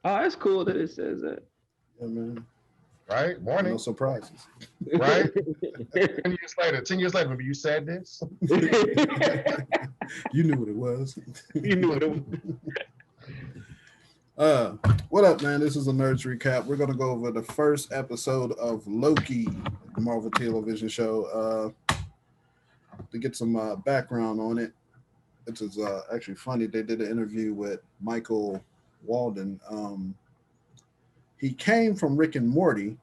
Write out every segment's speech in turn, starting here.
Oh, that's cool that it says that. Yeah, man. Right? Warning. No surprises. Right? 10 years later, maybe you said this. You knew what it was. You knew it. What up, man? This is a Nerdz recap. We're gonna go over the first episode of Loki, the Marvel television show. To get some background on it, it's actually funny. They did an interview with Michael Walden. He came from Rick and Morty.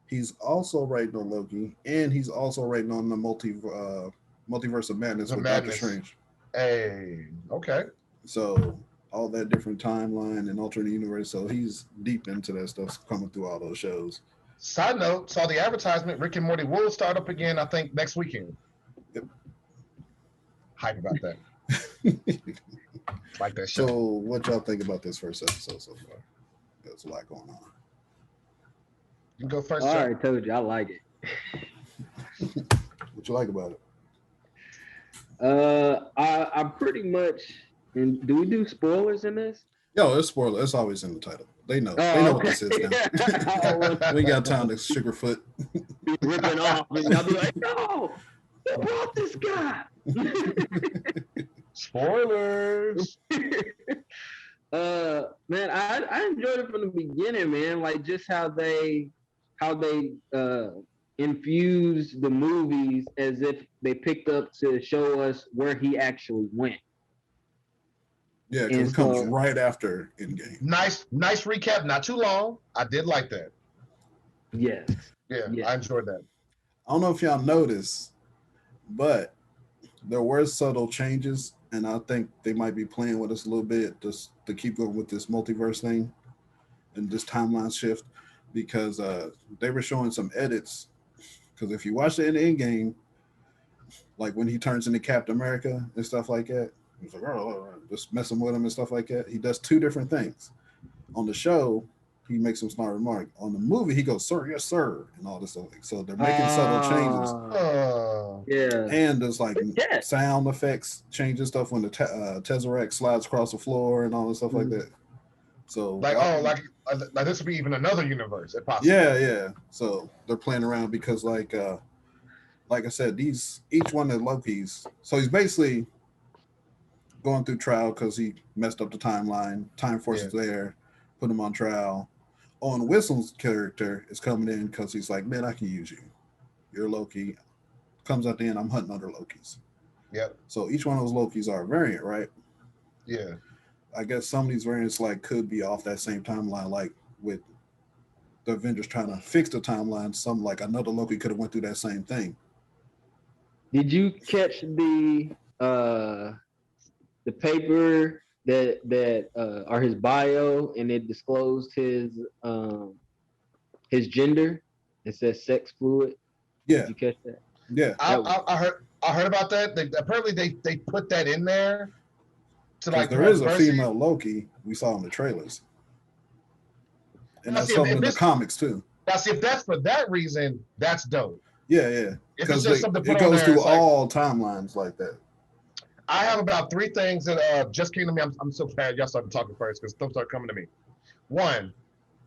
He's also writing on Loki, and he's also writing on the Multiverse of Madness with Doctor Strange. Hey, okay. So all that different timeline and alternate universe. So he's deep into that stuff coming through all those shows. Side note, saw the advertisement. Rick and Morty will start up again, I think, next weekend. Yep. Hype about that. Like that show. So what y'all think about this first episode so far? There's a lot going on. You can go first. I already told you I like it. What you like about it? I'm pretty much. And do we do spoilers in this? Yo, it's spoiler. It's always in the title. They know. They know what this is now. We got time to sugarfoot. Ripping off, and y'all be like, "No, who brought this guy?" Spoilers. Man, I enjoyed it from the beginning, man. Like just how they infused the movies as if they picked up to show us where he actually went. Yeah, because it comes right after Endgame. Nice recap. Not too long. I did like that. Yes. Yeah, I enjoyed that. I don't know if y'all noticed, but there were subtle changes, and I think they might be playing with us a little bit just to keep going with this multiverse thing and this timeline shift, because they were showing some edits. Because if you watch the Endgame, like when he turns into Captain America and stuff like that, he's like, oh, just messing with him and stuff like that. He does two different things. On the show, he makes some smart remark. On the movie, he goes, "Sir, yes, sir," and all this stuff. So they're making subtle changes. Yeah. And there's like sound effects, changing stuff when the Tesseract slides across the floor and all this stuff like that. So like this would be even another universe if possible. Yeah. So they're playing around because like I said, each one of Loki's. So he's basically going through trial because he messed up the timeline. Time Force is there, put him on trial. Owen Wilson's character is coming in because he's like, man, I can use you. You're Loki. Comes at the end, I'm hunting other Lokis. Yep. So each one of those Lokis are a variant, right? Yeah. I guess some of these variants like could be off that same timeline, like with the Avengers trying to fix the timeline. Some like another Loki could have went through that same thing. Did you catch the paper that or his bio, and it disclosed his gender? It says sex fluid. Yeah. Did you catch that? Yeah. I heard about that. They put that in there to like there is a female Loki we saw in the trailers. And that's something in the comics too. Now see, if that's for that reason, that's dope. Yeah. Because it goes through all timelines like that. I have about 3 things that just came to me. I'm so glad y'all started talking first because stuff started coming to me. One,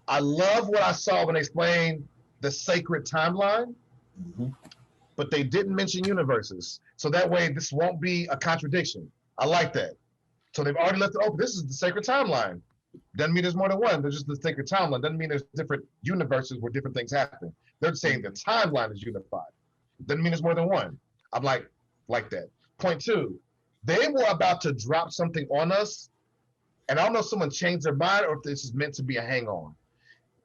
I love what I saw when they explained the sacred timeline, but they didn't mention universes. So that way this won't be a contradiction. I like that. So they've already left it open. This is the sacred timeline. Doesn't mean there's more than one. There's just the sacred timeline. Doesn't mean there's different universes where different things happen. They're saying the timeline is unified. Doesn't mean there's more than one. I'm like that. Point 2, they were about to drop something on us, and I don't know if someone changed their mind or if this is meant to be a hang-on.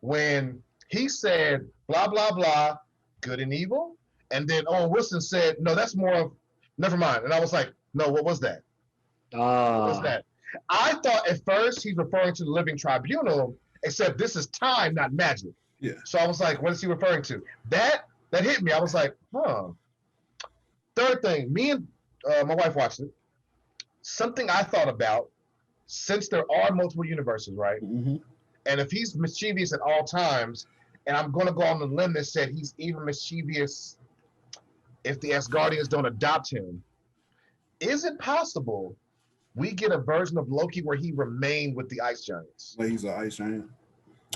When he said, blah, blah, blah, good and evil, and then Owen Wilson said, no, that's more of, never mind. And I was like, no, what was that? What was that? I thought at first he's referring to the Living Tribunal, except this is time, not magic. Yeah. So I was like, what is he referring to? That hit me. I was like, huh. Third thing, me and my wife watched it. Something I thought about, since there are multiple universes, right? Mm-hmm. And if he's mischievous at all times, and I'm going to go on the limb that said he's even mischievous if the Asgardians don't adopt him, is it possible we get a version of Loki where he remained with the ice giants. Like he's an ice giant.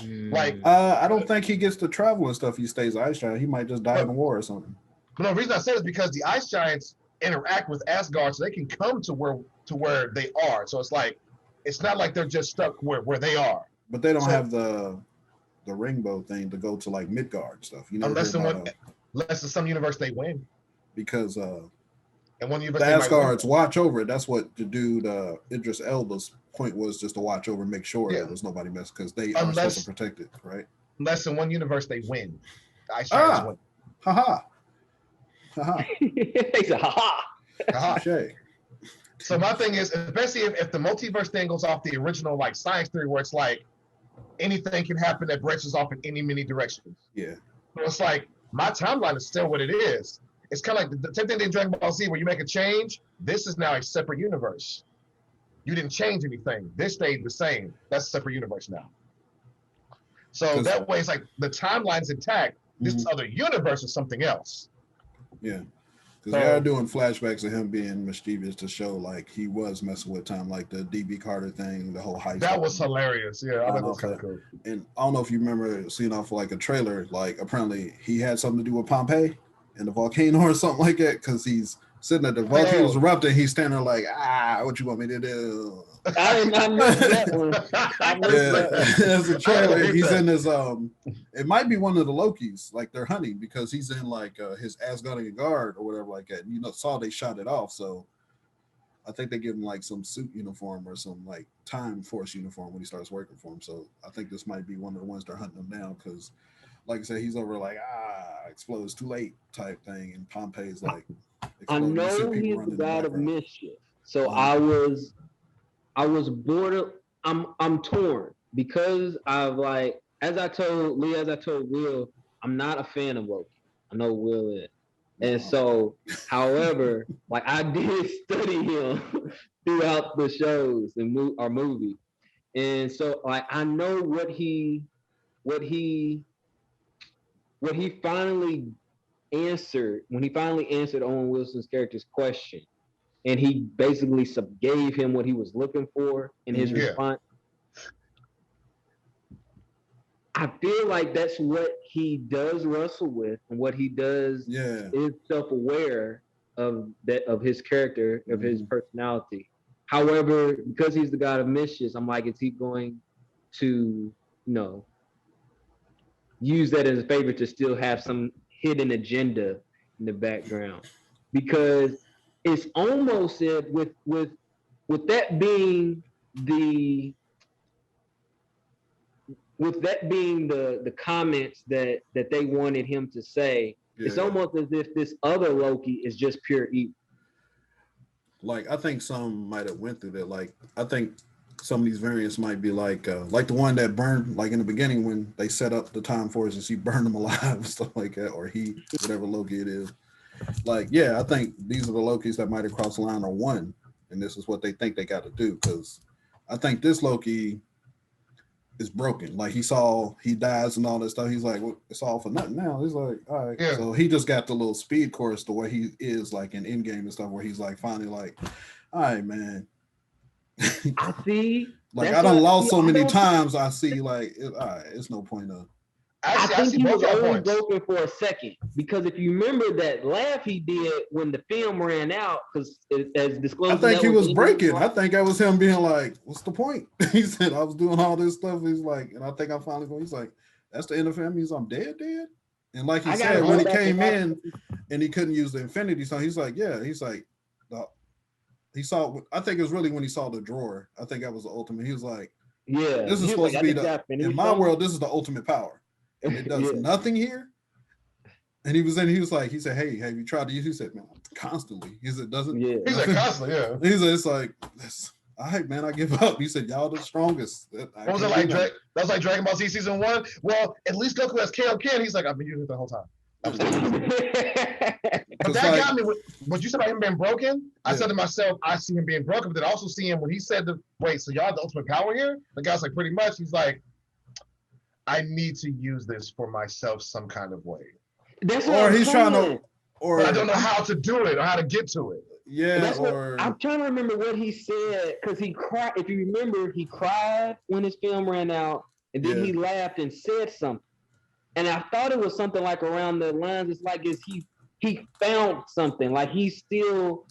Like, I don't think he gets to travel and stuff. He stays an ice giant. He might just die in a war or something. but the reason I say it is because the ice giants interact with Asgard, so they can come to where they are. So it's like, it's not like they're just stuck where they are. But they don't have the rainbow thing to go to like Midgard stuff. You know, Unless in some universe they win. Because and one universe the they might win. Asgards watch over it. That's what the dude Idris Elba's point was, just to watch over and make sure there was nobody mess, because they are supposed to protect it, right? Unless in one universe they win. The ice giants win. Haha. Haha. He said, ha ha. Shay. So my thing is, especially if the multiverse thing goes off the original like science theory, where it's like anything can happen that branches off in many directions. Yeah. So it's like my timeline is still what it is. It's kind of like the same thing in Dragon Ball Z, where you make a change. This is now a separate universe. You didn't change anything. This stayed the same. That's a separate universe now. So that way, it's like the timeline's intact. This other universe is something else. Yeah. Because they are doing flashbacks of him being mischievous to show like he was messing with time, like the DB Carter thing, the whole heist. That was hilarious. Yeah, I thought that was kind of cool. And I don't know if you remember seeing off like a trailer, like apparently he had something to do with Pompeii and the volcano or something like that, because he's sitting at the volcano's erupting. He's standing there like, what you want me to do? I did not know that one. There's a trailer. He's in his it might be one of the Lokis, like they're hunting, because he's in like his Asgardian guard or whatever like that. And, you know, saw they shot it off, so I think they give him like some suit uniform or some like time force uniform when he starts working for him. So I think this might be one of the ones they're hunting him down, because like I said, he's over like explodes too late type thing, and Pompeii's like I know he's the god of mischief, so I was bored. I'm torn, because I've like, as I told Lee, as I told Will, I'm not a fan of Loki. I know Will is, and so, however, like I did study him throughout the shows and our movie, and so like I know what he finally answered when he finally answered Owen Wilson's character's question, and he basically gave him what he was looking for in his response. I feel like that's what he does wrestle with, and what he does is self-aware of that, of his character, of his personality. However, because he's the god of mischief, I'm like, is he going to, use that as a favor to still have some hidden agenda in the background? Because it's almost with that being the comments that they wanted him to say, it's almost as if this other Loki is just pure evil. Like, I think some might have went through that. Like, I think some of these variants might be like the one that burned, like in the beginning when they set up the time forces, he burned them alive and stuff like that, or whatever Loki it is. Like, I think these are the Lokis that might have crossed the line or won, and this is what they think they got to do, because I think this Loki is broken. Like, he dies and all that stuff. He's like, well, it's all for nothing now. He's like, all right. So he just got the little speed course the way he is like in Endgame and stuff, where he's like finally like, all right, man. I see. Like, I done lost so many times. I see, like, it's no point of. I think he was only broken for a second, because if you remember that laugh he did when the film ran out, because as disclosed, I think he was breaking. I think that was him being like, "What's the point?" He said, "I was doing all this stuff." He's like, and I think I finally go. He's like, "That's the end of him." He's, "I'm dead." And like he said, when he came in and he couldn't use the Infinity Stone, he's like, He's like, he saw. I think it was really when he saw the drawer. I think that was the ultimate. He was like, this is supposed to be in my world. This is the ultimate power. And it does nothing here." And he said, "Hey, have you tried to use?" He said, "Man, constantly." He said, "Doesn't?" He said, "Constantly, yeah." He said, "It's like, all right, man, I give up." He said, "Y'all the strongest." What was it like? That was like Dragon Ball Z season 1. Well, at least Goku has KO Ken. He's like, "I've been using it the whole time." But that got me. What you said about him being broken, I said to myself, I see him being broken, but then also see him when he said, "Wait, so y'all the ultimate power here?" The guy's like, pretty much. He's like, I need to use this for myself some kind of way. That's what he's trying to. or but I don't know how to do it or how to get to it. Yeah, I'm trying to remember what he said because he cried. If you remember, he cried when his film ran out, and then he laughed and said something. And I thought it was something like around the lines. It's like he found something. Like he's still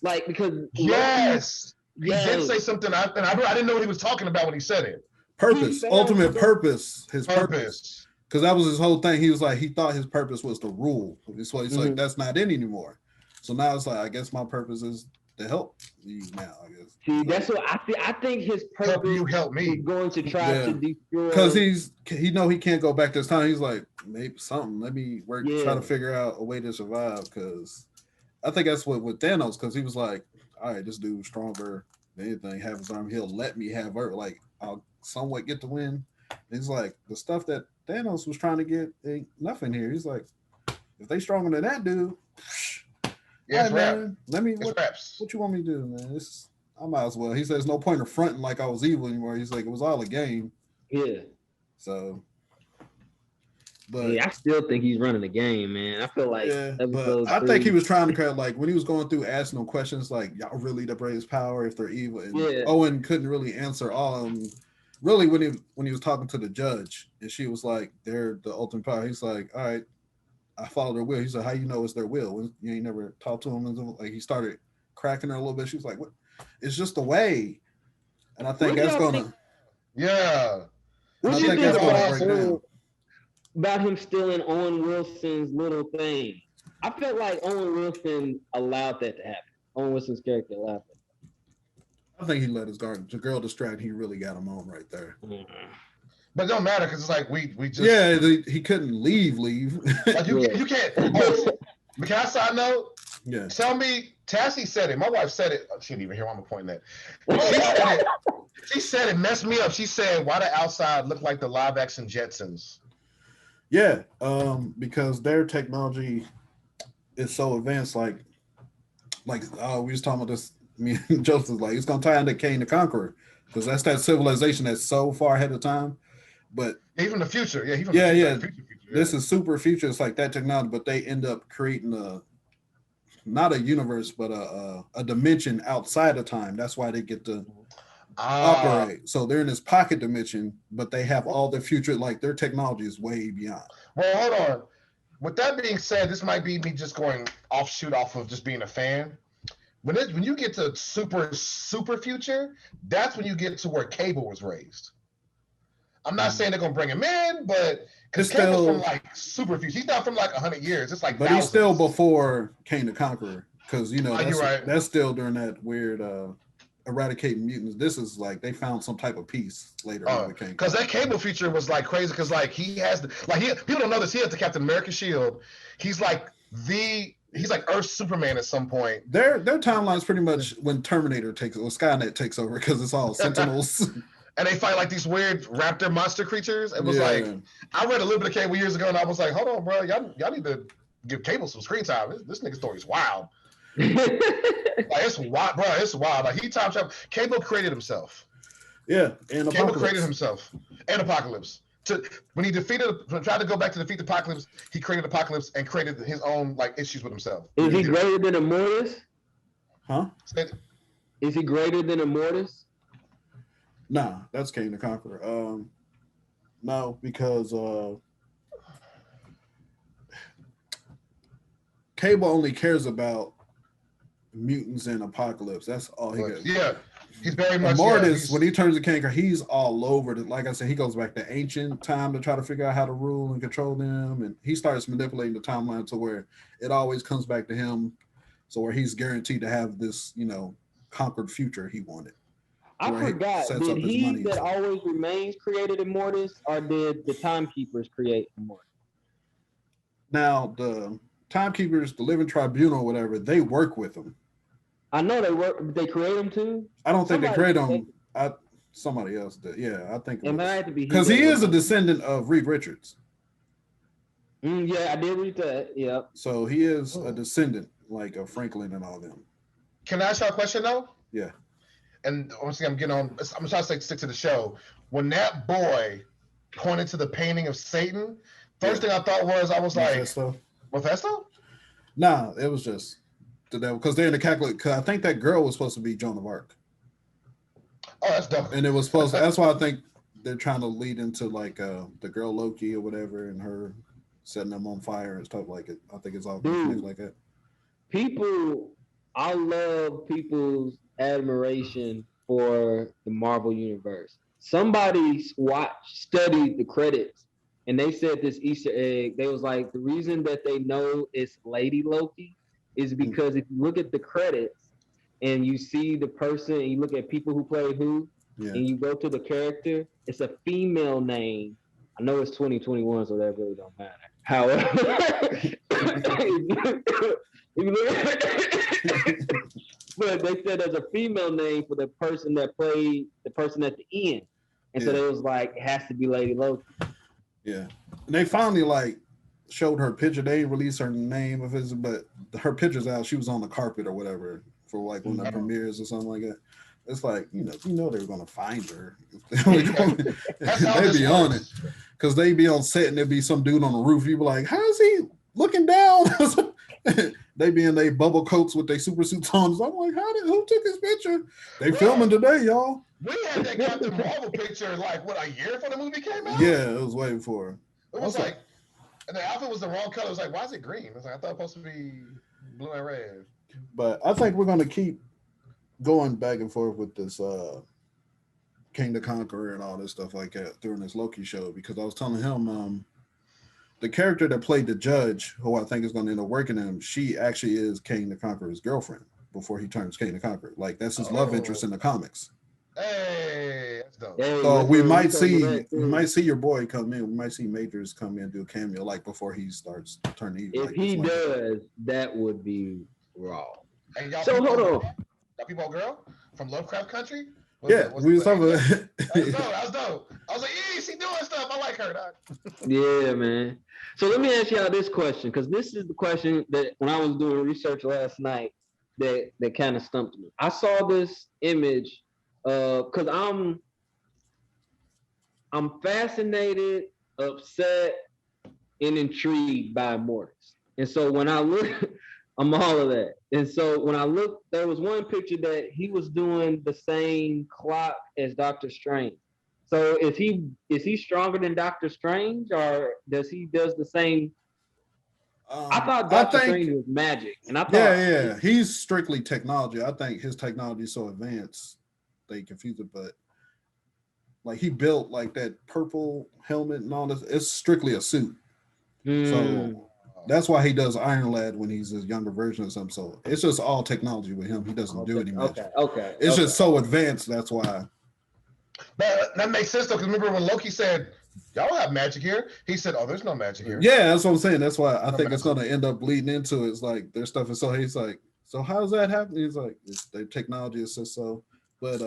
like because yes, he did say something. I didn't know what he was talking about when he said it. Purpose, ultimate purpose, his purpose. Because that was his whole thing. He was like, he thought his purpose was to rule. So he's like, that's not it anymore. So now it's like, I guess my purpose is to help you now, I guess. See, that's what I think his purpose help me. is going to try to destroy. Because he can't go back this time. He's like, maybe something. Let me work, try to figure out a way to survive. Because I think that's what with Thanos, because he was like, all right, this dude's stronger than anything. Have his arm, he'll let me have Earth. Like, I'll somewhat get to win. And he's like, the stuff that Thanos was trying to get ain't nothing here. He's like, if they stronger than that dude, yeah, man, let me what you want me to do, man? I might as well. He says no point of fronting like I was evil anymore. He's like, it was all a game. Yeah. So, but I still think he's running the game, man. I feel like but I think he was trying to like when he was going through asking them questions like, y'all really the greatest power if they're evil, and Owen couldn't really answer all of them. Really, when he was talking to the judge, and she was like, they're the ultimate power. He's like, all right, I follow their will. He said, how you know it's their will? You ain't never talked to him. And like he started cracking her a little bit. She was like, what? It's just a way. And I think that's gonna What you think about him stealing Owen Wilson's little thing? I felt like Owen Wilson allowed that to happen. Owen Wilson's character allowed that. I think he let his girl distract. He really got him on right there. But it don't matter because it's like we just he couldn't leave. Like you can't. Oh, can I side note? Yeah. Tell me, Tassie said it. My wife said it. She didn't even hear why I'm pointing at. She said it messed me up. She said, "Why the outside look like the live action Jetsons?" Yeah, because their technology is so advanced. Like we was talking about this. Me and Joseph like it's gonna tie into Kane the Conqueror because that's that civilization that's so far ahead of time. But even the future, future. This is super future. It's like that technology, but they end up creating not a universe, but a dimension outside of time. That's why they get to operate. So they're in this pocket dimension, but they have all the future. Like their technology is way beyond. Well, hold on. With that being said, this might be me just going off of just being a fan. When you get to super future, that's when you get to where Cable was raised. I'm not saying they're gonna bring him in, but because Cable's from like super future, he's not from like 100 years. It's like, but thousands. He's still before Kane the Conqueror, because right. That's still during that weird eradicating mutants. This is like they found some type of peace later. Because that Cable feature was like crazy. Because like he has people don't know this. He has the Captain America shield. He's like Earth's Superman at some point. Their timeline is pretty much when Terminator Skynet takes over because it's all Sentinels. And they fight like these weird raptor monster creatures. It was like I read a little bit of Cable years ago, and I was like, hold on, bro, y'all need to give Cable some screen time. This nigga story is wild. Like it's wild, bro. It's wild. Like he time travel. Cable created himself. Yeah, and Cable created himself and Apocalypse. When he tried to go back to defeat the Apocalypse, he created Apocalypse and created his own like issues with himself. Is he greater than Immortus? Huh? Is he greater than Immortus? Nah, that's Kane the Conqueror. No, because Cable only cares about mutants and Apocalypse. That's all he gets. Yeah. He's very much Immortus, when he turns to Kanker, he's all over it. Like I said, he goes back to ancient time to try to figure out how to rule and control them. And he starts manipulating the timeline to where it always comes back to him. So where he's guaranteed to have this, conquered future he wanted. I forgot, did he that always remains created Immortus, or did the Timekeepers create Immortus? Now, the Timekeepers, the Living Tribunal, whatever, they work with him. I know they work. They create them too. I don't think they create them. Somebody else did. Yeah, I think. It might have to be because he is a descendant of Reed Richards. Yeah, I did read that. Yeah. So he is a descendant, like of Franklin and all them. Can I ask you a question though? Yeah. And honestly, I'm trying to stick to the show. When that boy pointed to the painting of Satan, first thing I thought was, I was Mephisto? like, Mephisto? Nah, it was just the devil because they're in the Catholic. Cause I think that girl was supposed to be Joan of Arc. Oh, that's dope. And it was supposed to, that's why I think they're trying to lead into like the girl Loki or whatever and her setting them on fire and stuff like it. I think it's all connected like that. People, I love people's admiration for the Marvel Universe. Somebody studied the credits and they said this Easter egg. They was like, the reason that they know it's Lady Loki is because if you look at the credits and you see the person and you look at people who play who, and you go to the character, it's a female name. I know it's 2021, so that really don't matter. However, but they said there's a female name for the person that played the person at the end. And so they was like, it has to be Lady Loki. Yeah. And they finally like showed her picture. They didn't release her name of his, but her picture's out. She was on the carpet or whatever for like one of the premieres or something like that. It's like, you know they were gonna find her. They'd be on it. Cause they'd be on set and there'd be some dude on the roof. You'd be like, how is he looking down? They be in their bubble coats with their super suits on. So I'm like, who took this picture? They filming today, y'all. We had that Captain Marvel picture like what, a year before the movie came out? Yeah, it was way before. It was like, and the outfit was the wrong color. It was like, why is it green? I was like, I thought it was supposed to be blue and red. But I think we're gonna keep going back and forth with this King the Conqueror and all this stuff like that during this Loki show, because I was telling him the character that played the judge, who I think is going to end up working him, she actually is King the Conqueror's girlfriend before he turns King the Conqueror. Like that's his love interest in the comics. Hey, that's dope. So we might see your boy come in. We might see Majors come in and do a cameo like before he starts turning evil. If like he does, that would be raw. Hey, y'all so hold on. That people girl from Lovecraft Country? We was talking about that was dope. I was like, yeah, she doing stuff. I like her. Yeah, man. So let me ask y'all this question, because this is the question that when I was doing research last night that kind of stumped me. I saw this image because I'm fascinated, upset, and intrigued by Immortus. And so when I look, I'm all of that. And so when I looked, there was one picture that he was doing the same clock as Doctor Strange. So is he stronger than Doctor Strange, or does the same? I thought Doctor Strange was magic, and I thought he's strictly technology. I think his technology is so advanced they confuse it, but like he built like that purple helmet and all this. It's strictly a suit. So that's why he does Iron Lad when he's his younger version of something. So it's just all technology with him. He doesn't do any magic. Okay. It's just so advanced. That's why. But that makes sense though, because remember when Loki said, "Y'all don't have magic here," he said, "Oh, there's no magic here." Yeah, that's what I'm saying. That's why I think it's going to end up bleeding into it. It's like their stuff is so. He's like, so how does that happen? He's like, their technology is just so. But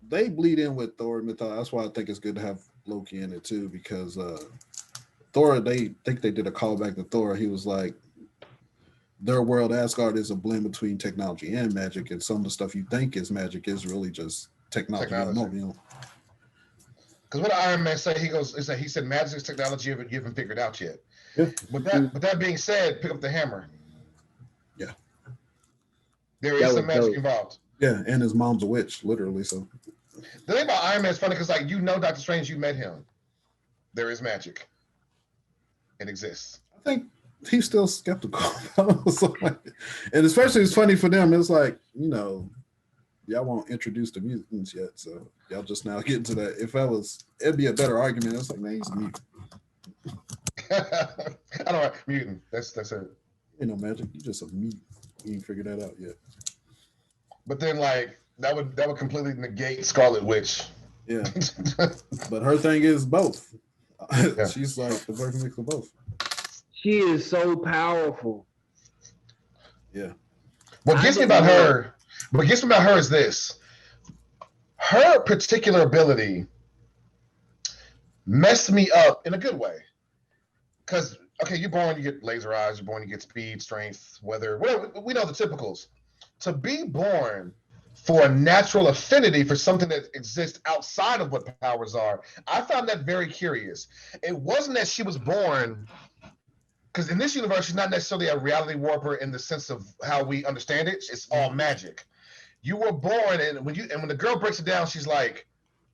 they bleed in with Thor mythology. That's why I think it's good to have Loki in it too, because Thor, they think they did a callback to Thor. He was like, their world Asgard is a blend between technology and magic, and some of the stuff you think is magic is really just technology. You know? Because what did Iron Man say? He said magic is technology you haven't figured out yet. Yeah. With that being said, pick up the hammer. Yeah. There is some magic involved. Yeah, and his mom's a witch, literally. So the thing about Iron Man is funny because like Doctor Strange, you met him. There is magic. It exists. I think he's still skeptical. And especially it's funny for them. It's like, y'all won't introduce the mutants yet, so y'all just now getting to that. It'd be a better argument. It's like, man, he's a mutant. I don't know, mutant. That's it. Ain't no magic. You just a mutant. You ain't figured that out yet. But then, like that would completely negate Scarlet Witch. Yeah, but her thing is both. Yeah. She's like the perfect mix of both. She is so powerful. Yeah. What gets me about her is this. Her particular ability messed me up in a good way. Because, okay, you're born, you get laser eyes, you're born, you get speed, strength, weather, whatever. We know the typicals. To be born for a natural affinity for something that exists outside of what powers are, I found that very curious. It wasn't that she was born because in this universe, she's not necessarily a reality warper in the sense of how we understand it. It's all magic. You were born, and when the girl breaks it down, she's like,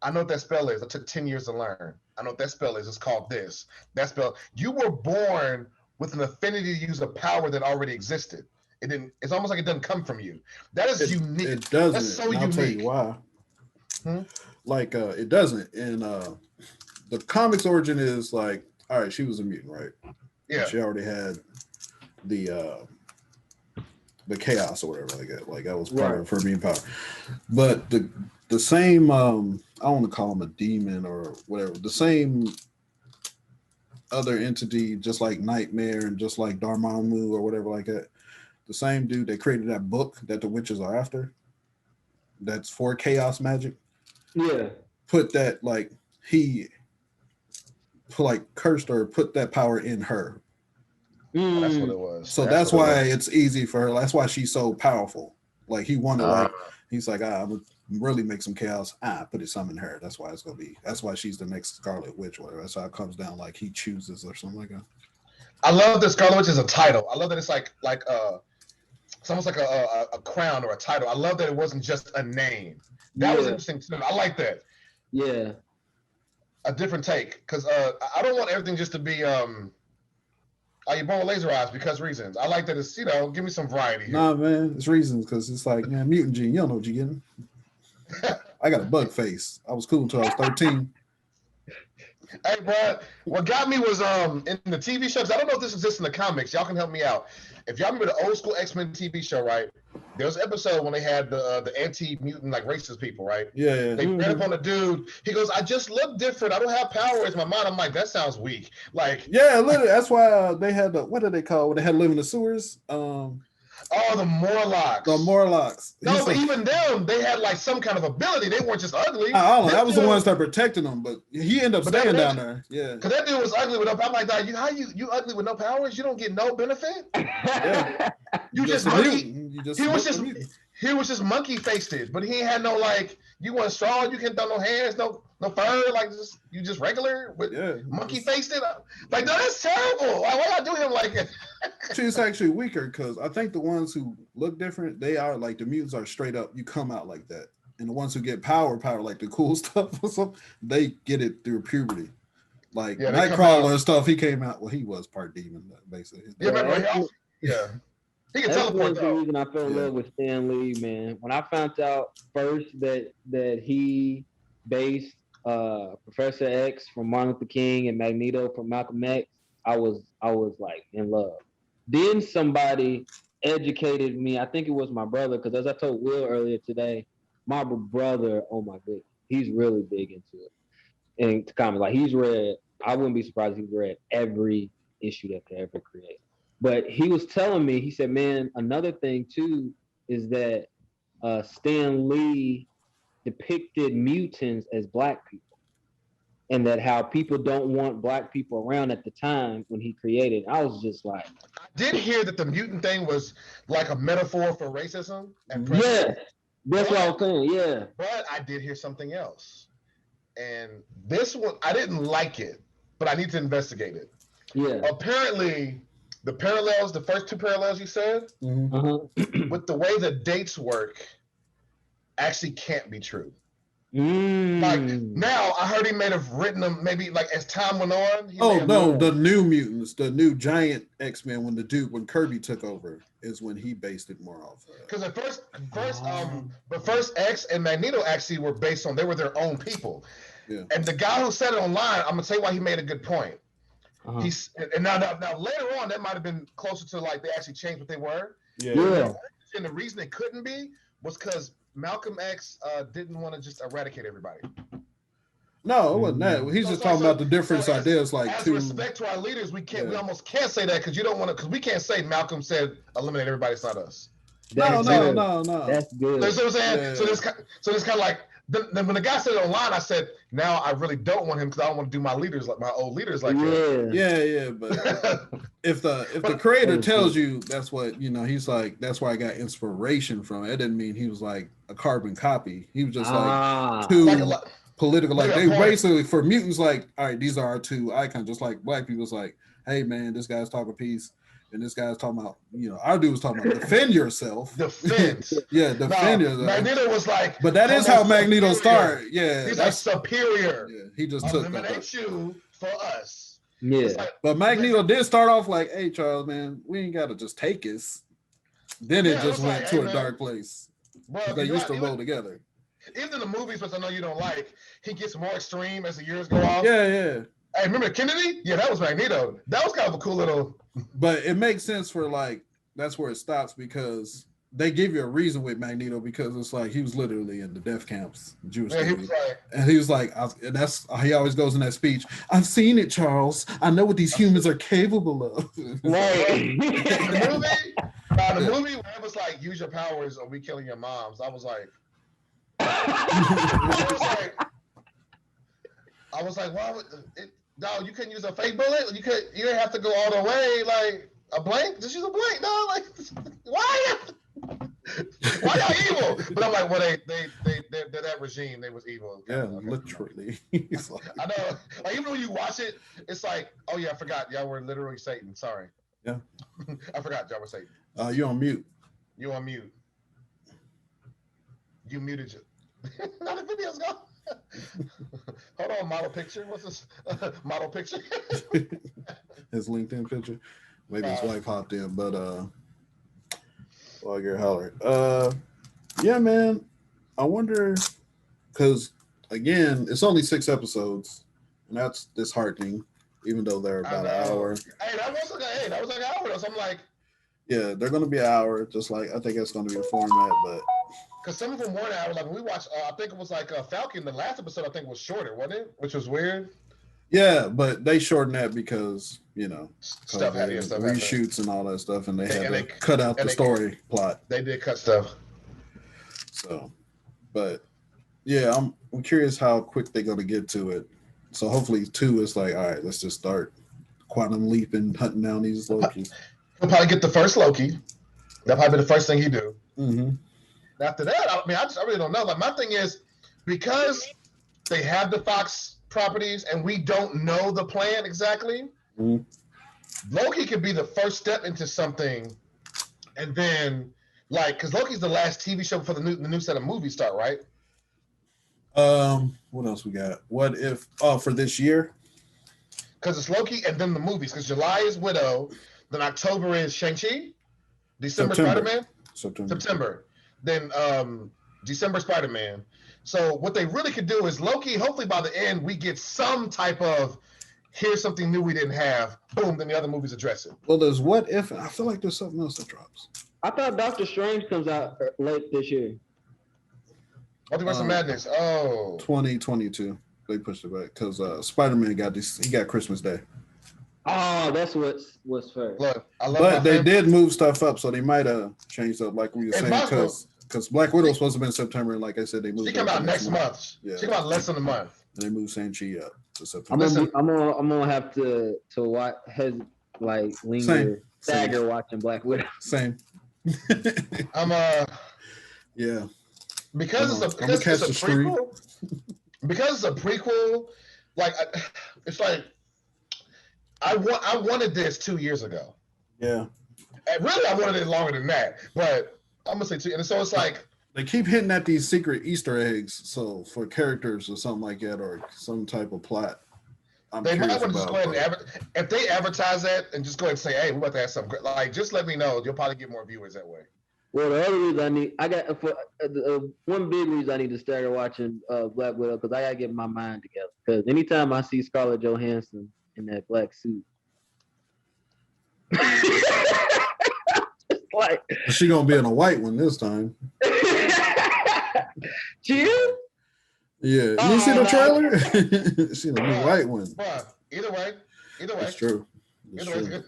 I know what that spell is. I took 10 years to learn. I know what that spell is. It's called this. That spell. You were born with an affinity to use a power that already existed. It didn't. It's almost like it doesn't come from you. That is unique. It doesn't. That's so unique. I'll tell you why. Like it doesn't. And the comics origin is like, all right, she was a mutant, right? Yeah. She already had the chaos or whatever like that. Like that was part of her being power. But the same I don't want to call him a demon or whatever. The same other entity, just like Nightmare and just like Dormammu or whatever like that. The same dude that created that book that the witches are after. That's for chaos magic. Yeah. Put that like he cursed her, put that power in her. That's what it was. So that's why it's easy for her. That's why she's so powerful. Like he wanted, he's like, I'm gonna really make some chaos. Put it some in her. That's why it's gonna be. That's why she's the next Scarlet Witch. Whatever. That's how it comes down. Like he chooses or something like that. I love that Scarlet Witch is a title. I love that it's like it's almost like a crown or a title. I love that it wasn't just a name. That was interesting too. I like that. Yeah. A different take, because I don't want everything just to be are you born with laser eyes because reasons. I like that it's, give me some variety here. Nah, man, it's reasons, because it's like, man, mutant gene, you don't know what you're getting. I got a bug face. I was cool until I was 13. Hey, bro, what got me was in the TV shows. I don't know if this exists in the comics. Y'all can help me out. If y'all remember the old school X-Men TV show, right? There was an episode when they had the anti-mutant, like racist people, right? Yeah. They ran up on a dude. He goes, I just look different. I don't have powers. My mind, I'm like, that sounds weak. Like, yeah, literally. That's why they had what do they call? They had to live in the sewers. Oh, the Morlocks. The Morlocks. No, but even them, they had like some kind of ability. They weren't just ugly. I don't know. That was the ones that protected them, but he ended up staying down there. Yeah. Because that dude was ugly with no power. I'm like, you ugly with no powers? You don't get no benefit? Yeah. You just monkey. He was just monkey faced it, but he ain't had no like. You want strong? You can't throw no hands, no fur. Like you just regular with monkey faced it. Like no, that's terrible. Like why y'all do him like it? She's actually weaker because I think the ones who look different, they are like the mutants are straight up. You come out like that, and the ones who get power like the cool stuff or something, they get it through puberty. Like Nightcrawler and stuff, he came out. Well, he was part demon basically. Yeah, remember? Yeah. He can teleport. That's the reason I fell in love with Stan Lee, man. When I found out first that he based Professor X from Martin Luther King and Magneto from Malcolm X, I was like in love. Then somebody educated me. I think it was my brother, because as I told Will earlier today, my brother, oh my goodness, he's really big into it. And to comment, like he's read, I wouldn't be surprised if he's read every issue that they ever created. But he was telling me, he said, man, another thing too is that Stan Lee depicted mutants as black people, and that how people don't want black people around at the time when he created. I was just like, I did hear that the mutant thing was like a metaphor for racism and prejudice. Yeah, that's what I was saying. Yeah, but I did hear something else, and this one I didn't like it, but I need to investigate it. Yeah, apparently. The parallels, the first two parallels you said, with the way the dates work, actually can't be true. Like now, I heard he may have written them maybe like as time went on. The new mutants, the new giant X-Men when Kirby took over is when he based it more off. Because at first X and Magneto actually were based on, they were their own people. Yeah. And the guy who said it online, I'm gonna say why he made a good point. He's and now later on that might have been closer to like they actually changed what they were. Yeah. And the reason it couldn't be was because Malcolm X didn't want to just eradicate everybody. No, it wasn't that. He's just talking about the different ideas. Like, as respect to our leaders, we can't. We almost can't say that because you don't want to. Because we can't say Malcolm said eliminate everybody. It's not us. No. That's good. So what I'm saying. Yeah. So this kind of like. Then when the guy said it online, I said, "Now I really don't want him because I don't want to do my old leaders like that." Yeah. But if the creator tells you that's what he's like, that's where I got inspiration from. It didn't mean he was like a carbon copy. He was just like too political. Like they basically for mutants, like, all right, these are our two icons. Just like black people's like, hey man, this guy's talking peace, and this guy's talking about, our dude was talking about defend yourself. Defense. Yeah, defend yourself. Magneto was like, but that is how Magneto started. Yeah, he's like superior. Yeah, he just took eliminate you for us. Yeah, like, but Magneto did start off like, hey Charles, man, we ain't got to just take us. Then it just went to a dark place. Well, they used to roll together. Even in the movies, which I know you don't like, he gets more extreme as the years go on. Yeah. Hey, remember Kennedy? Yeah, that was Magneto. That was kind of a cool little. But it makes sense for like, that's where it stops because they give you a reason with Magneto because it's like he was literally in the death camps, Jewish. Yeah, he was like, and he was like, and that's he always goes in that speech. I've seen it, Charles. I know what these humans are capable of. Right. the movie where it was like, use your powers or we killing your moms. I was like, I was like, why would it? No, you couldn't use a fake bullet. You didn't have to go all the way. Like a blank, just use a blank. No, like why y'all evil? But I'm like, well, they're that regime. They was evil. Yeah, literally. I know. Like even when you watch it, it's like, oh yeah, I forgot y'all were literally Satan. Sorry. Yeah. I forgot y'all were Satan. You're on mute. You on mute. You muted you. Now the video's gone. Hold on, model picture. What's this? Model picture. His LinkedIn picture. Maybe his wife hopped in, but Logger Holler. Yeah, man. I wonder because again, it's only 6 episodes, and that's disheartening, even though they're about an hour. Hey, that was like an hour. So I'm like, yeah, they're gonna be an hour, just like I think it's gonna be the format, but because some of them weren't an hour. Like when we watched, I think it was like Falcon. The last episode I think was shorter, wasn't it? Which was weird. Yeah, but they shortened that because stuff reshoots and all that stuff, and they had to cut out the story plot. They did cut stuff. So, but yeah, I'm curious how quick they're gonna get to it. So hopefully 2 is like, all right, let's just start quantum leaping, hunting down these Lokis. He'll probably get the first Loki. That'll probably be the first thing he do. Mm-hmm. After that, I really don't know. Like my thing is, because they have the Fox properties and we don't know the plan exactly, Loki could be the first step into something, and then because Loki's the last TV show for the new set of movies start, right? What else we got? What if for this year? Because it's Loki and then the movies. Because July is Widow, then October is Shang-Chi, December Spider-Man, September. Then December Spider-Man. So what they really could do is Loki, hopefully by the end, we get some type of, here's something new we didn't have. Boom, then the other movies address it. Well, there's What If, and I feel like there's something else that drops. I thought Doctor Strange comes out late this year. Multiverse of Madness. Oh. 2022. They pushed it back because Spider-Man got Christmas Day. Oh, that's what's fair. Look, I love but they did move stuff up, so they might have changed up, like we were saying, because Black Widow was supposed to be in September, and like I said, they moved. She came out next month. Yeah. She came out less than a month. And they moved Shang-Chi up to September. I'm gonna have to watch stagger watching Black Widow. Same. Yeah. Because it's a prequel. Because it's a prequel, it's like I wanted this 2 years ago. Yeah. And really, I wanted it longer than that, but I'm gonna say 2. And so it's like they keep hitting at these secret Easter eggs, so for characters or something like that, or some type of plot. They might want to just go ahead and if they advertise that and just go ahead and say, "Hey, we're about to have some," just let me know. You'll probably get more viewers that way. Well, the other reason one big reason I need to start watching Black Widow because I gotta get my mind together. Because anytime I see Scarlett Johansson in that black suit, she gonna be in a white one this time. She is? Yeah, you see the trailer? She the new white one. Either way, it's true. It's true.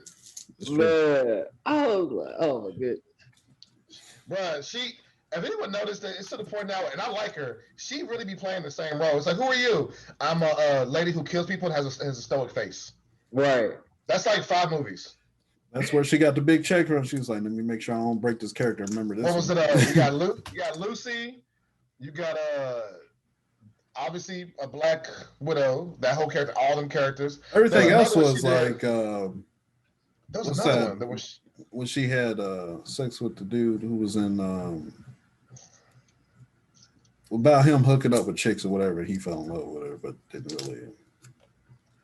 Man, I was like, oh my goodness. Bruh, if anyone noticed that, it's to the point now, and I like her, she really be playing the same role. It's like, who are you? I'm a lady who kills people and has a stoic face. Right. That's like 5 movies. That's where she got the big check from. She was like, let me make sure I don't break this character. Remember this. What was it? You got Lucy. You got obviously a Black Widow. That whole character, all them characters. Everything else was like There was What's another that? one. There was When she had sex with the dude who was in about him hooking up with chicks or whatever, he fell in love with her, but didn't really.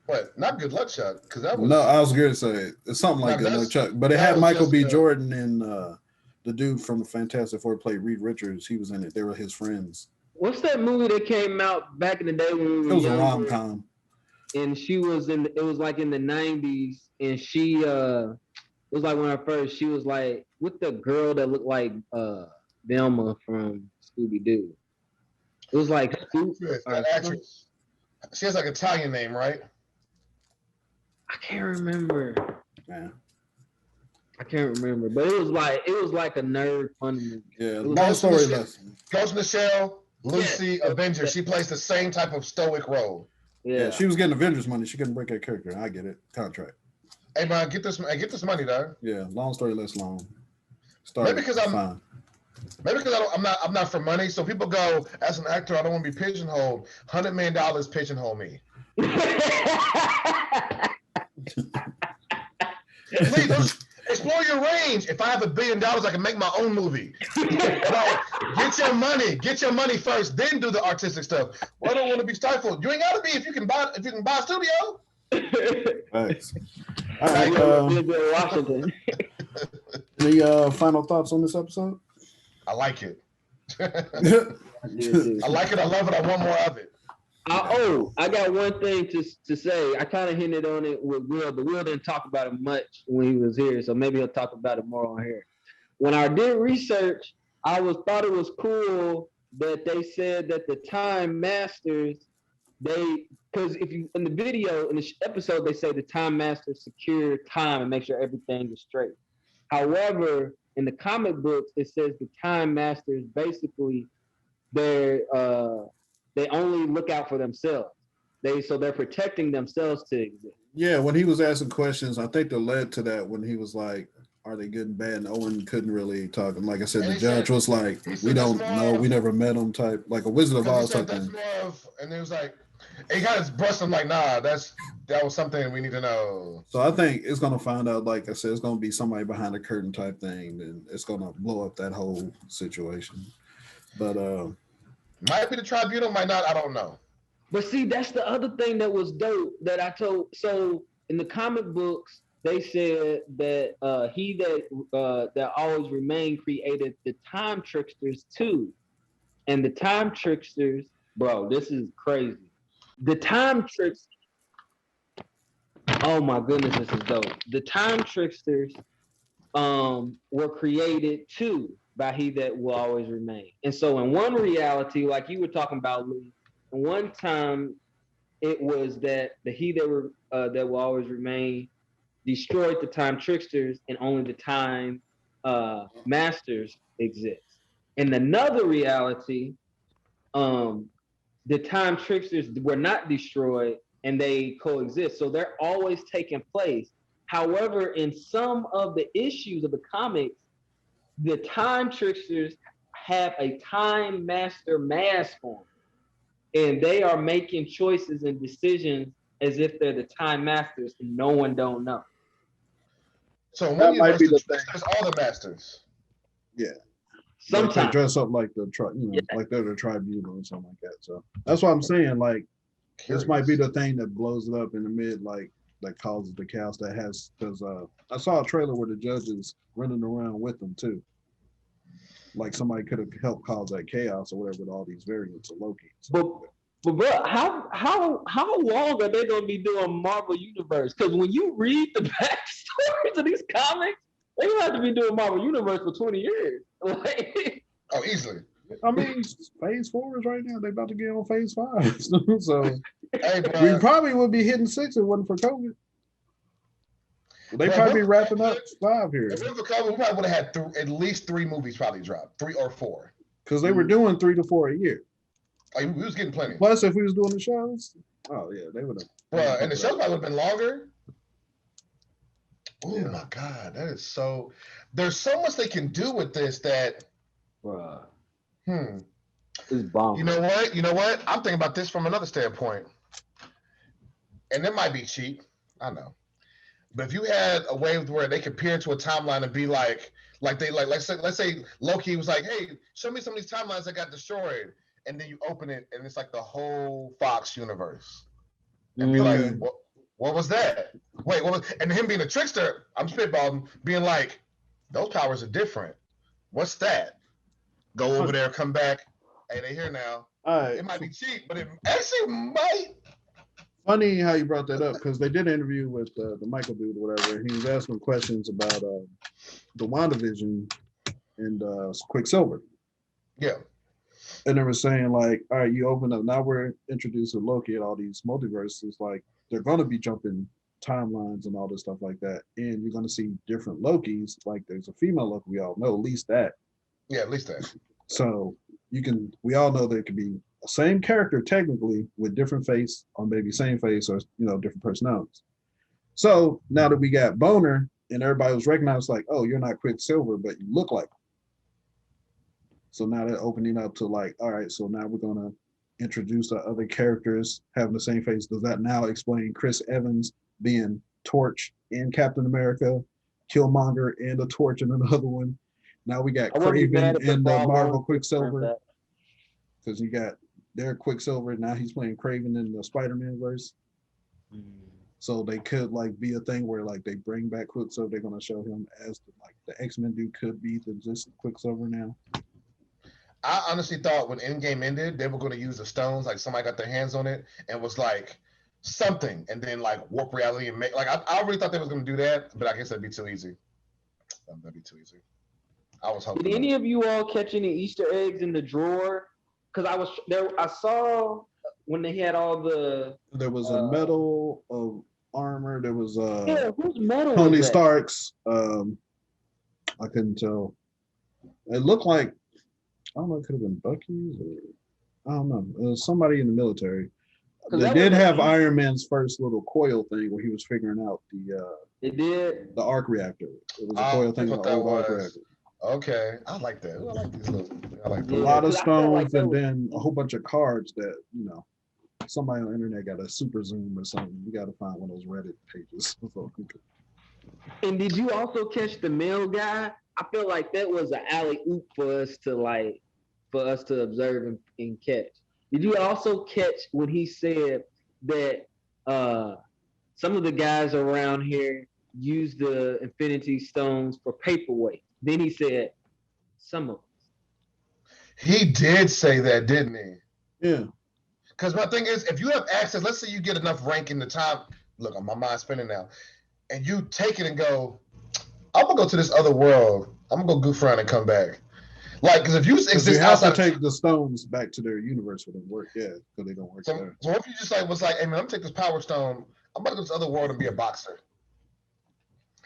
what? Not Good Luck Chuck, because that was No, I was going to say it's something like Good Luck Chuck, but it that had was Michael just B. Jordan and the dude from the Fantastic Four played Reed Richards. He was in it. They were his friends. What's that movie that came out back in the day when we were It was younger? a rom-com. And she was in. It was like in the 90s, and she it was like when I first. She was like with the girl that looked like Velma from Scooby Doo. It was like that actress. She has like an Italian name, right? I can't remember. Yeah. I can't remember, but it was like a nerd fun movie. Yeah, long story lesson. Ghost in the Shell, Lucy, Avenger. She plays the same type of stoic role. Yeah, she was getting Avengers money. She couldn't break that character. I get it. Contract. Hey man, get this money, dog. Yeah, long story less long. Maybe because I'm not for money. So people go, as an actor, I don't want to be pigeonholed. $100 million pigeonhole me. Please explore your range. If I have $1 billion, I can make my own movie. Get your money first, then do the artistic stuff. Well, I don't want to be stifled. You ain't gotta be if you can buy a studio. Thanks. All right. Washington. Any final thoughts on this episode? I like it. I like it. I love it. I want more of it. I got one thing to say. I kind of hinted on it with Will, but Will didn't talk about it much when he was here, so maybe he'll talk about it more on here. When I did research, I thought it was cool that they said that the Time Masters, because if you in the video in the episode they say the Time Masters secure time and make sure everything is straight. However, in the comic books it says the Time Masters basically they only look out for themselves. They're protecting themselves to exist. Yeah, when he was asking questions, I think that led to that when he was like, are they good and bad? And Owen couldn't really talk. And like I said, the judge was like, we don't know, we never met him type, like a Wizard of Oz type thing. And it was like, he kind of brushed him like, nah, that was something we need to know. So I think it's going to find out, like I said, it's going to be somebody behind the curtain type thing. And it's going to blow up that whole situation. But might be the tribunal, might not, I don't know. But see, that's the other thing that was dope that I told. So in the comic books, they said that he that always remained created the Time Tricksters too. And the Time Tricksters, bro, this is crazy. The Time Tricksters, oh my goodness, this is dope. The Time Tricksters were created too by he that will always remain. And so in one reality, like you were talking about, Lee, in one time it was that the he that will always remain destroyed the Time Tricksters and only the Time Masters exist. In another reality, the Time Tricksters were not destroyed and they coexist. So they're always taking place. However, in some of the issues of the comics, the Time Tricksters have a Time Master mask on, and they are making choices and decisions as if they're the Time Masters, and no one don't know. So that might be the thing. All the masters. Yeah. Sometimes like they dress up like like they're the tribunal or something like that. So that's what I'm saying. Like this might be the thing that blows it up in the mid, like that causes the chaos that has. Because I saw a trailer where the judge is running around with them too. Like somebody could have helped cause that chaos or whatever with all these variants of Loki. But bro, how long are they gonna be doing Marvel Universe? Because when you read the backstories of these comics, they gonna have to be doing Marvel Universe for 20 years. Oh, easily. I mean, phase 4 is right now. They're about to get on phase 5. So hey, we probably would be hitting 6 if it wasn't for COVID. They probably be wrapping up 5 here. If it wasn't for COVID, we probably would have had at least 3 movies probably dropped, 3 or 4. Because they were doing 3 to 4 a year. Like, we was getting plenty. Plus, if we was doing the shows, oh yeah, they would have. Well, and the shows probably would have been longer. Oh yeah. My God, that is so. There's so much they can do with this that. It's bomb. You know what? I'm thinking about this from another standpoint, and it might be cheap. I know. But if you had a way where they could peer into a timeline and be like let's say Loki was like, hey, show me some of these timelines that got destroyed, and then you open it and it's like the whole Fox universe, and be like, what was that? Wait, what was? And him being a trickster, I'm spitballing, being like, those powers are different. What's that? Go over there, come back. Hey, they here now. All right. It might be cheap, but it actually might. Funny how you brought that up, because they did an interview with the Michael dude or whatever. He was asking questions about the WandaVision and Quicksilver. Yeah. And they were saying, like, all right, you open up, now we're introduced to Loki and all these multiverses, like, they're going to be jumping timelines and all this stuff like that. And you're going to see different Lokis. Like, there's a female Loki, we all know, at least that. Yeah, at least that. So we all know there could be the same character technically with different face, or maybe same face, or different personalities. So now that we got Boner and everybody was recognized, like, oh, you're not Quicksilver, but you look like him. So now they're opening up to like, all right, so now we're gonna introduce the other characters having the same face. Does that now explain Chris Evans being Torch in Captain America, Killmonger and a Torch in another one? Now we got Kraven in the Marvel Quicksilver, because you got their Quicksilver. Now he's playing Kraven in the Spider-Man verse. So they could like be a thing where like they bring back Quicksilver. They're gonna show him as the X-Men dude could be the Quicksilver now. I honestly thought when Endgame ended, they were going to use the stones, like somebody got their hands on it and was like something, and then like warp reality and make like I really thought they was going to do that, but I guess that'd be too easy. That'd be too easy. I was hoping. Did any of you all catch any Easter eggs in the drawer? Because I was there. I saw when they had all the. There was a medal of armor. There was whose medal? Tony Stark's. I couldn't tell. It looked like. I don't know, it could have been Bucky's or I don't know. It was somebody in the military. They did have Iron Man's first little coil thing where he was figuring out the arc reactor. It was a coil thing with the old arc reactor. Okay. I like that. I like these little a lot of stones and then a whole bunch of cards that, somebody on the internet got a super zoom or something. You gotta find one of those Reddit pages. And did you also catch the mail guy? I feel like that was an alley-oop for us to observe and catch. Did you also catch when he said that some of the guys around here use the Infinity Stones for paperweight? Then he said, some of us. He did say that, didn't he? Yeah. Because my thing is, if you have access, let's say you get enough rank in the top, look, my mind's spinning now, and you take it and go, I'm gonna go to this other world. I'm gonna go goof around and come back. Like, because if you exist you have outside, to take the stones back to their universe for them to work. Yeah, because they don't work there. So if you just like was like, hey man, I'm gonna take this power stone. I'm gonna go to this other world and be a boxer.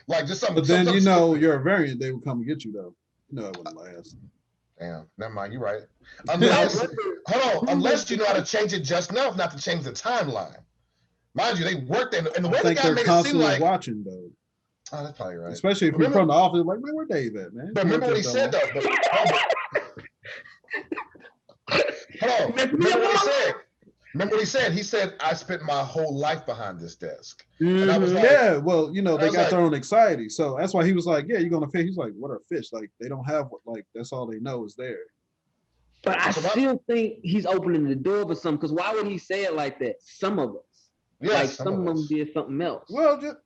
Like just something. But then you're a variant. They will come and get you though. It wouldn't last. Damn, never mind. You're right. Unless unless you know how to change it just enough not to change the timeline. Mind you, they worked and the way the guy made it seem like watching though. Oh, that's probably right. Especially if you're from the office, like, man, where Dave at, man? But remember what he said, though. Hold on. Remember what he said? Remember what he said? He said, I spent my whole life behind this desk. And I was like, yeah, well, they got their own anxiety. So that's why he was like, yeah, you're going to fish. He's like, what are fish? Like, they don't have, that's all they know is there. But I still think he's opening the door for something, because why would he say it like that? Some of us. Yeah, like, some of them did something else. Well, just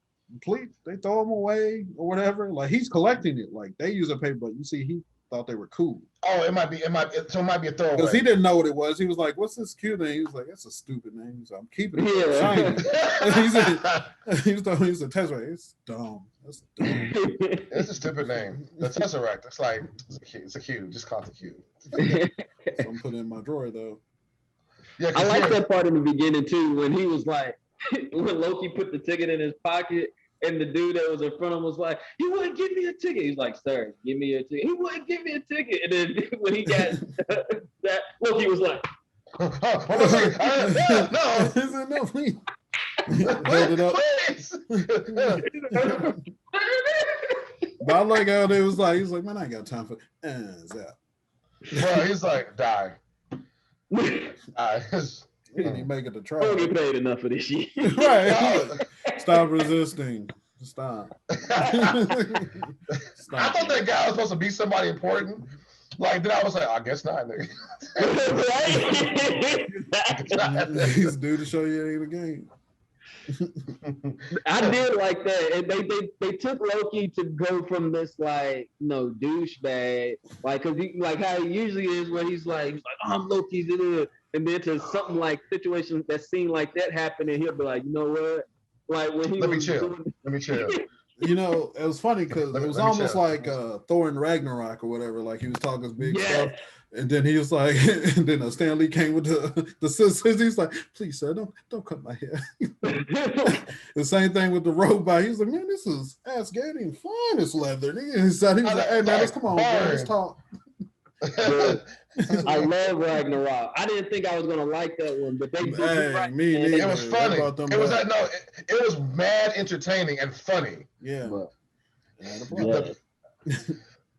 they throw them away or whatever. Like, he's collecting it. Like, they use a paper, but you see, he thought they were cool. Oh, it might be a throwaway. Because he didn't know what it was. He was like, what's this Q thing? He was like, that's a stupid name. He's like, I'm keeping it. Yeah. Shiny. He was a Tesseract. It's dumb. That's dumb. It's a stupid name. The Tesseract. It's like, it's a Q. Just call it the Q. So I'm putting it in my drawer, though. Yeah, I like that part in the beginning, too, when he was like, when Loki put the ticket in his pocket, and the dude that was in front of him was like, he wouldn't give me a ticket. He's like, sir, give me a ticket. He wouldn't give me a ticket. And then when he got that, Loki was like, no, please. Held it up. But I like how they was like, he's like, man, I ain't got time for that. Well, he's like, die. He didn't even make it to try. I don't get paid enough for this shit. Right. Stop resisting. Stop. I thought that guy was supposed to be somebody important. Like, then I was like, I guess not, nigga. He's due to show you ain't a game. I did like that. And they took Loki to go from this like douchebag, like cause he like how he usually is where he's like oh, I'm Loki's and then to something like situations that seem like that happen and he'll be like, you know what? Like when he Let me chill. You know, it was funny because it was almost like Thor and Ragnarok or whatever. Like he was talking his big stuff, and then he was like, and then Stan Lee came with the scissors. He's like, "Please, sir, don't cut my hair." The same thing with the robot. He was like, "Man, this is Asgardian finest leather." He was like, "Hey, man, let's come on, bro, let's talk." I love Ragnarok. I didn't think I was gonna like that one, but they did right. It was funny. It was mad entertaining and funny. Yeah. Did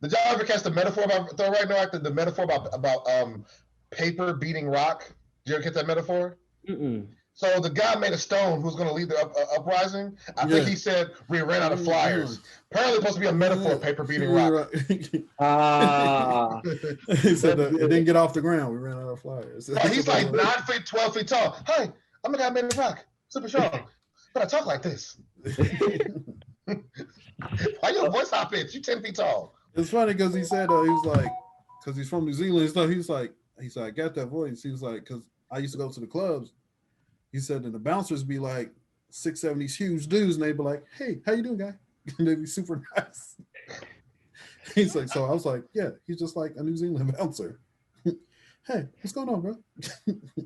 y'all ever catch the metaphor about Thor Ragnarok? The metaphor about paper beating rock? Did you ever get that metaphor? Mm-mm. So the guy made a stone who's going to lead the uprising. I think he said we ran out of flyers. Apparently, it's supposed to be a metaphor of paper beating rock. He said it didn't get off the ground. We ran out of flyers. He's like 9 feet, 12 feet tall. Hey, I'm a guy made of rock, super strong, but I talk like this. Why your voice high pitch? You 10 feet tall. It's funny because he said he was like, because he's from New Zealand and stuff. He's like, I got that voice. He was like, because I used to go to the clubs. He said, and the bouncers be like 6'7", these huge dudes, and they'd be like, "Hey, how you doing, guy?" And they'd be super nice. He's like, so I was like, yeah, he's just like a New Zealand bouncer. Hey, what's going on, bro?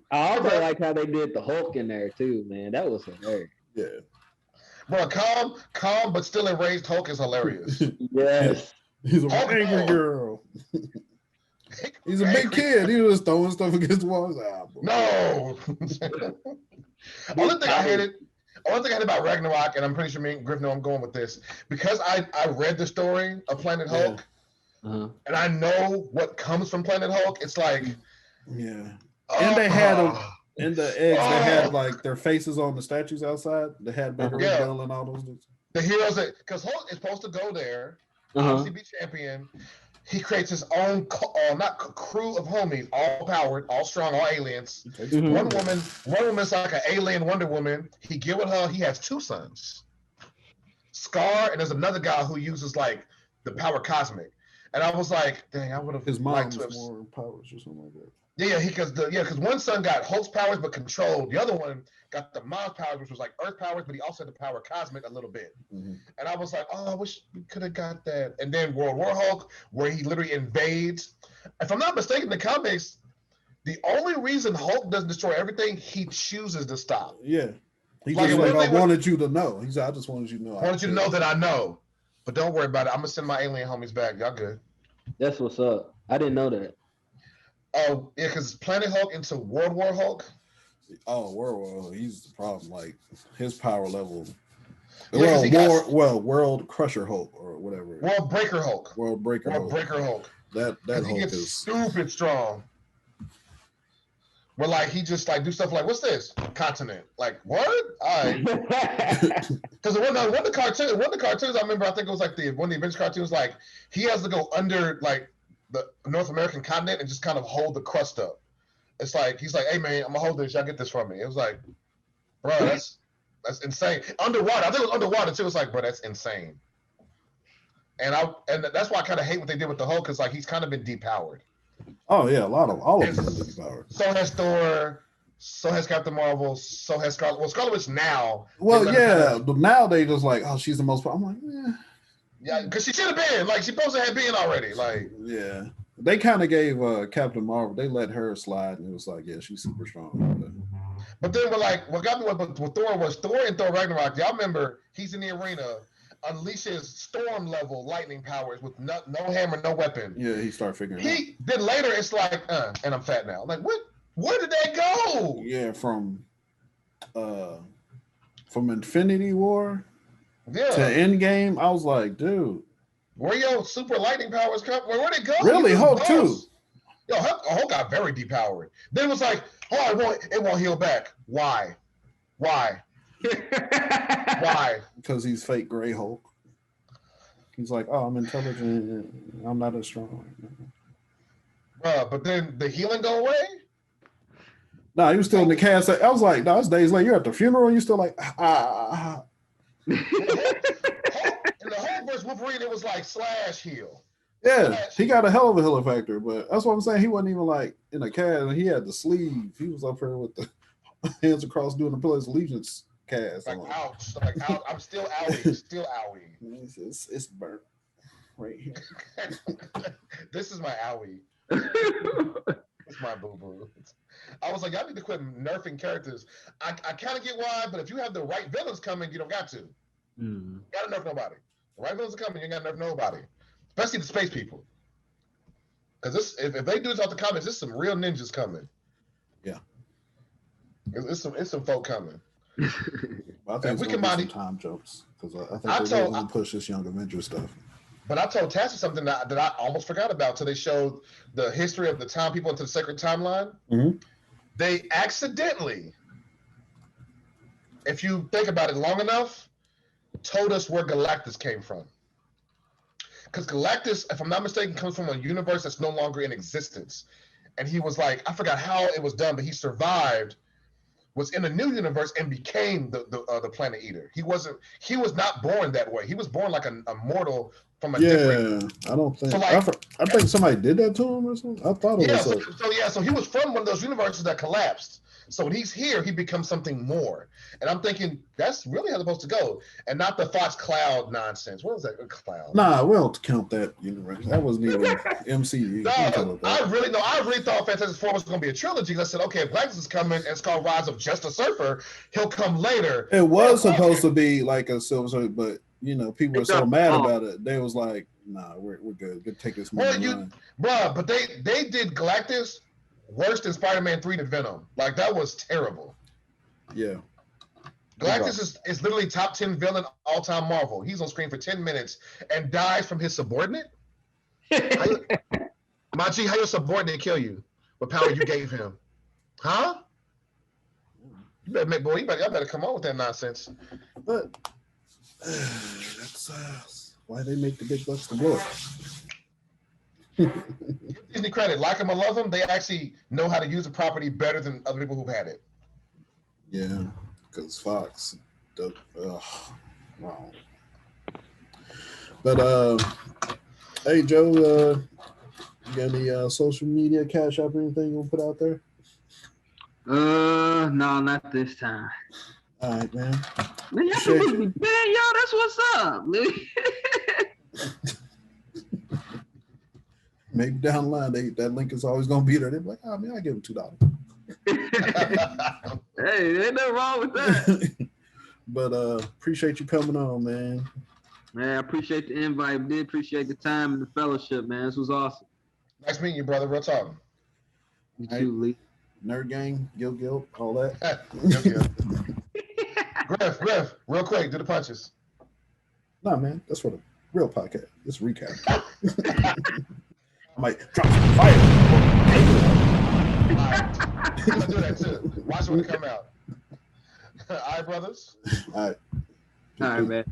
I also like how they did the Hulk in there too, man. That was hilarious. Yeah. Bro, calm, but still enraged Hulk is hilarious. Yes. He's a angry girl. He's a big kid. He was throwing stuff against the walls. No. Only thing I hated about Ragnarok, and I'm pretty sure me and Griff know I'm going with this, because I read the story of Planet Hulk, and I know what comes from Planet Hulk. It's like, and they had them in the eggs. They had like their faces on the statues outside. They had Baker Bill and all those dudes. The heroes because Hulk is supposed to go there, obviously be champion. He creates his own crew of homies, all powered, all strong, all aliens. One woman's like an alien Wonder Woman. He get with her. He has 2 sons, Scar, and there's another guy who uses like the power cosmic. And I was like, dang, I would have his mom has more powers or something like that. Yeah, because one son got Hulk's powers but controlled. The other one got the mom's powers, which was like Earth powers, but he also had the power cosmic a little bit. And I was like, oh, I wish we could have got that. And then World War Hulk, where he literally invades. If I'm not mistaken, the comics, the only reason Hulk doesn't destroy everything, he chooses to stop. Yeah. He's like I wanted you to know. He said, I just wanted you to know. I wanted you to know that I know. But don't worry about it. I'm going to send my alien homies back. Y'all good. That's what's up. I didn't know that. Oh, yeah, because Planet Hulk into World War Hulk. Oh, World, he's the problem. Like his power level. Yeah, World Crusher Hulk or whatever. World Breaker Hulk. That Hulk he gets is stupid strong. Where like he just like do stuff like, what's this? Continent. Like what? All right. Because one of the cartoons I remember, I think it was like one of the Avengers cartoons, like he has to go under like the North American continent and just kind of hold the crust up. It's like he's like, hey man, I'm gonna hold this. Y'all get this from me. It was like, bro, that's insane. Underwater, I think it was underwater too. It's like, bro, that's insane. And that's why I kind of hate what they did with the Hulk, because like he's kind of been depowered. Oh yeah, all of them are depowered. So has Thor. So has Captain Marvel. So has Scarlet. Well, Scarlet Witch now. Well, yeah, but now they just like, oh, she's the most. I'm like, yeah, because she should have been like she supposed to have been already. Like, yeah, they kind of gave Captain Marvel. They let her slide, and it was like, yeah, she's super strong. But then we're like, what got me with Thor was Thor and Thor Ragnarok. Y'all remember he's in the arena, unleashes storm level lightning powers with no hammer, no weapon. Yeah, he started figuring. Then later it's like, and I'm fat now. Like, what? Where did that go? Yeah, from Infinity War to Endgame, I was like, dude, where your super lightning powers come? Where'd it go? Really, Hulk too. Yo, Hulk got very depowered. Then it was like, oh, it won't heal back. Why? Why? Because he's fake Gray Hulk. He's like, oh, I'm intelligent. I'm not as strong. But then the healing go away? No, he was still in the cast. I was like, no, it's days later. You're at the funeral and you're still like, In the Hulk versus Wolverine, it was like slash heal. Yeah, he got a hell of a healer factor, but that's what I'm saying. He wasn't even like in a cast. He had the sleeve. He was up here with the hands across doing the Pillars of Allegiance cast. Like, ouch. Like, ouch. I'm still owie. Still owie. It's burnt right here. This is my owie. It's my boo-boo. I was like, y'all need to quit nerfing characters. I kind of get why, but if you have the right villains coming, you don't got to. You gotta nerf nobody. The right villains are coming, you ain't gotta nerf nobody. Especially the space people. Because if they do this off the comics, there's some real ninjas coming. Yeah. It's some folk coming. I think we can some time jumps because I think they're going to push this Young Avengers stuff. But I told Tasha something that I almost forgot about. So they showed the history of the time people into the sacred timeline. Mm-hmm. They accidentally, if you think about it long enough, told us where Galactus came from. Because Galactus, if I'm not mistaken, comes from a universe that's no longer in existence. And he was like, I forgot how it was done, but he survived, was in a new universe and became the Planet Eater. He was not born that way. He was born like a mortal from a different. I don't think. So like, I think somebody did that to him or something. I thought it was. So he was from one of those universes that collapsed. So when he's here, he becomes something more. And I'm thinking that's really how it's supposed to go, and not the Fox Cloud nonsense. What was that? Cloud? Nah, we don't count that universe. That wasn't even MCU. No, I really thought Fantastic Four was going to be a trilogy. I said, okay, if Galactus is coming and it's called Rise of Just a Surfer, he'll come later. It was supposed to be like a Silver Surfer, but people were so mad about it. They was like, nah, we're good. Good, take this movie. But they did Galactus worse than Spider-Man 3 to Venom. Like, that was terrible. Yeah. Galactus is literally top 10 villain all-time Marvel. He's on screen for 10 minutes and dies from his subordinate? Machi, how your subordinate kill you? What power you gave him? Huh? You better come on with that nonsense. But that's why they make the big bucks to blow it. Give Disney credit. Like them or love them, they actually know how to use a property better than other people who've had it. Yeah, because Fox. Wow. But hey Joe, you got any social media, Cash App, or anything you want to put out there? No, not this time. All right, man. Man, y'all supposed to be bad, y'all. That's what's up. Maybe down the line, that link is always gonna be there. They're like, oh man, I give them $2. Hey, ain't nothing wrong with that. But appreciate you coming on, man. Man, I appreciate the invite. Did appreciate the time and the fellowship, man. This was awesome. Nice meeting you, brother. Real talk. You too, Lee. Nerd Gang, Guilt, all that. Griff, real quick, do the punches. Nah, man, that's for the real podcast. It's a recap. I might drop some fire. I'm gonna do that too. Watch when it come out. All right, brothers. All right. All right, man.